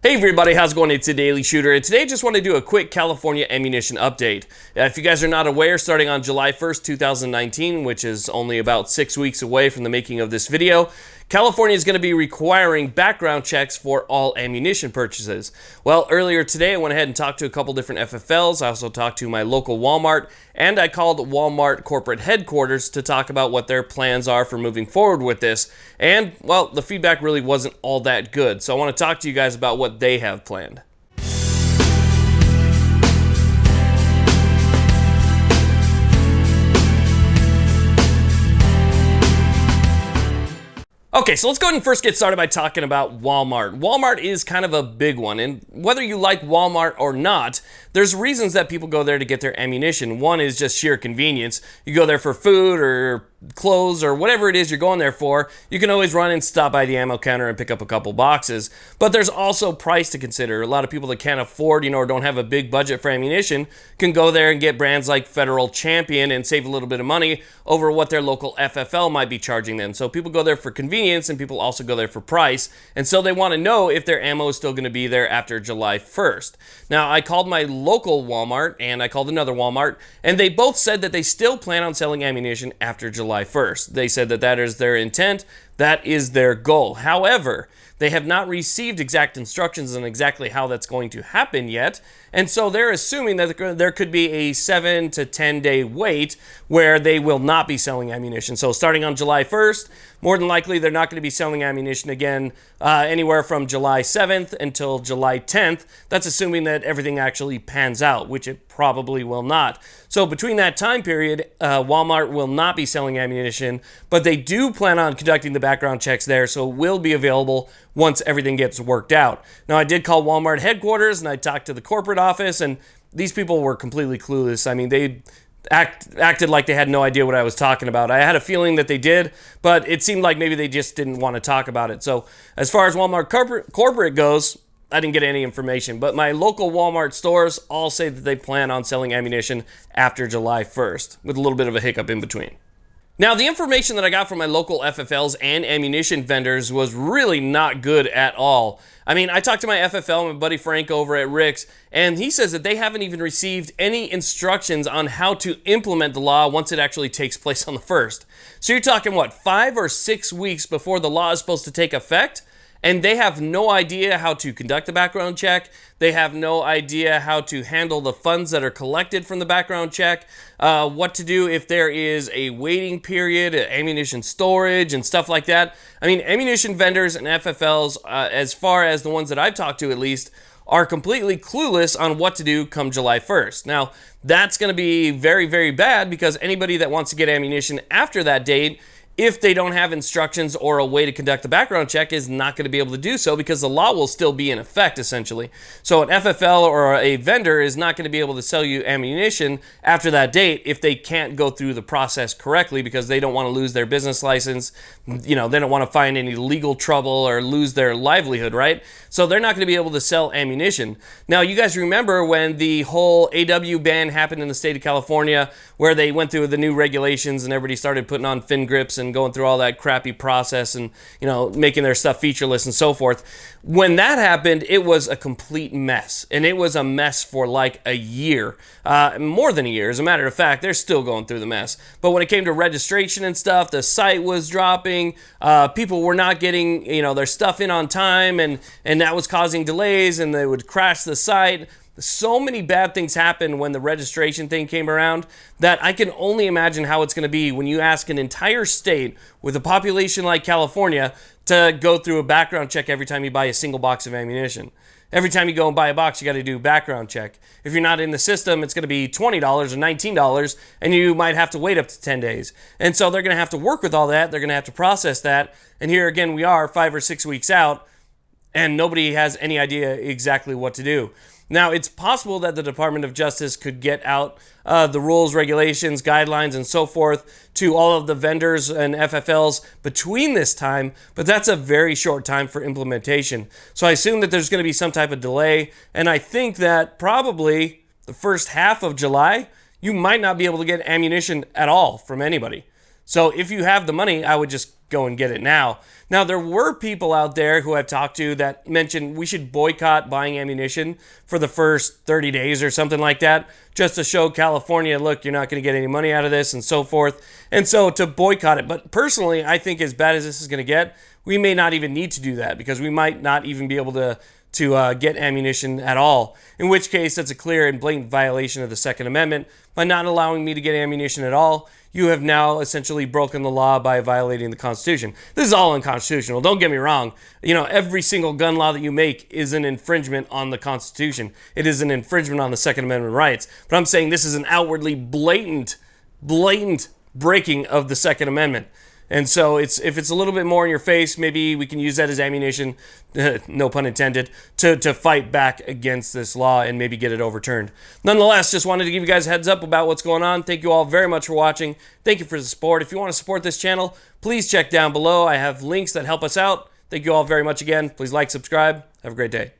Hey everybody, how's it going? It's a Daily Shooter, and today I just want to do a quick California ammunition update. If you guys are not aware, starting on July 1st, 2019, which is only about 6 weeks away from the making of this video, California is going to be requiring background checks for all ammunition purchases. Well, earlier today I went ahead and talked to a couple different FFLs. I also talked to my local Walmart, and I called Walmart corporate headquarters to talk about what their plans are for moving forward with this. And, well, the feedback really wasn't all that good. So I want to talk to you guys about what they have planned. Okay, so let's go ahead and first get started by talking about Walmart. Walmart is kind of a big one, and whether you like Walmart or not, there's reasons that people go there to get their ammunition. One is just sheer convenience. You go there for food or clothes or whatever it is you're going there for. You can always run and stop by the ammo counter and pick up a couple boxes. But there's also price to consider. A lot of people that can't afford, or don't have a big budget for ammunition can go there and get brands like Federal Champion and save a little bit of money over what their local FFL might be charging them. So people go there for convenience, and people also go there for price, and so they want to know if their ammo is still going to be there after July 1st. Now, I called my local Walmart and I called another Walmart, and they both said that they still plan on selling ammunition after July 1st. They said that that is their intent, that is their goal. However, they have not received exact instructions on exactly how that's going to happen yet, and so they're assuming that there could be a 7 to 10 day wait where they will not be selling ammunition. So starting on July 1st, more than likely they're not going to be selling ammunition again anywhere from July 7th until July 10th. That's assuming that everything actually pans out, which it probably will not. So between that time period, Walmart will not be selling ammunition, but they do plan on conducting the background checks there, so it will be available once everything gets worked out. Now, I did call Walmart headquarters and I talked to the corporate office, and these people were completely clueless. I mean, they acted like they had no idea what I was talking about. I had a feeling that they did, but it seemed like maybe they just didn't want to talk about it. So as far as Walmart corporate goes, I didn't get any information, but my local Walmart stores all say that they plan on selling ammunition after July 1st, with a little bit of a hiccup in between. Now, the information that I got from my local FFLs and ammunition vendors was really not good at all. I mean, I talked to my FFL, my buddy Frank over at Rick's, and he says that they haven't even received any instructions on how to implement the law once it actually takes place on the 1st. So you're talking, what, 5 or 6 weeks before the law is supposed to take effect? And they have no idea how to conduct a background check. They have no idea how to handle the funds that are collected from the background check, what to do if there is a waiting period, ammunition storage, and stuff like that. I mean, ammunition vendors and FFLs, as far as the ones that I've talked to at least, are completely clueless on what to do come July 1st. Now, that's going to be very, very bad, because anybody that wants to get ammunition after that date, if they don't have instructions or a way to conduct the background check, is not going to be able to do so, because the law will still be in effect, essentially. So an FFL or a vendor is not going to be able to sell you ammunition after that date if they can't go through the process correctly, because they don't want to lose their business license. They don't want to find any legal trouble or lose their livelihood, right? So they're not going to be able to sell ammunition. Now, you guys remember when the whole AW ban happened in the state of California, where they went through the new regulations and everybody started putting on fin grips and going through all that crappy process and, making their stuff featureless and so forth. When that happened, it was a complete mess. And it was a mess for like a year, more than a year. As a matter of fact, they're still going through the mess. But when it came to registration and stuff, the site was dropping. People were not getting, their stuff in on time, and that was causing delays, and they would crash the site. So many bad things happened when the registration thing came around that I can only imagine how it's going to be when you ask an entire state with a population like California to go through a background check every time you buy a single box of ammunition. Every time you go and buy a box, you got to do a background check. If you're not in the system, it's going to be $20 or $19, and you might have to wait up to 10 days. And so they're going to have to work with all that. They're going to have to process that. And here again, we are 5 or 6 weeks out, and nobody has any idea exactly what to do. Now, it's possible that the Department of Justice could get out the rules, regulations, guidelines, and so forth to all of the vendors and FFLs between this time, but that's a very short time for implementation. So I assume that there's going to be some type of delay, and I think that probably the first half of July, you might not be able to get ammunition at all from anybody. So if you have the money, I would just go and get it now. Now, there were people out there who I've talked to that mentioned we should boycott buying ammunition for the first 30 days or something like that, just to show California, look, you're not going to get any money out of this and so forth. And so to boycott it. But personally, I think as bad as this is going to get, we may not even need to do that because we might not even be able to get ammunition at all, in which case that's a clear and blatant violation of the Second Amendment. By not allowing me to get ammunition at all, you have now essentially broken the law by violating the Constitution. This is all unconstitutional. Don't get me wrong. You know, every single gun law that you make is an infringement on the Constitution. It is an infringement on the Second Amendment rights. But I'm saying this is an outwardly blatant breaking of the Second Amendment. And so if it's a little bit more in your face, maybe we can use that as ammunition, no pun intended, to fight back against this law and maybe get it overturned. Nonetheless, just wanted to give you guys a heads up about what's going on. Thank you all very much for watching. Thank you for the support. If you want to support this channel, please check down below. I have links that help us out. Thank you all very much again. Please like, subscribe. Have a great day.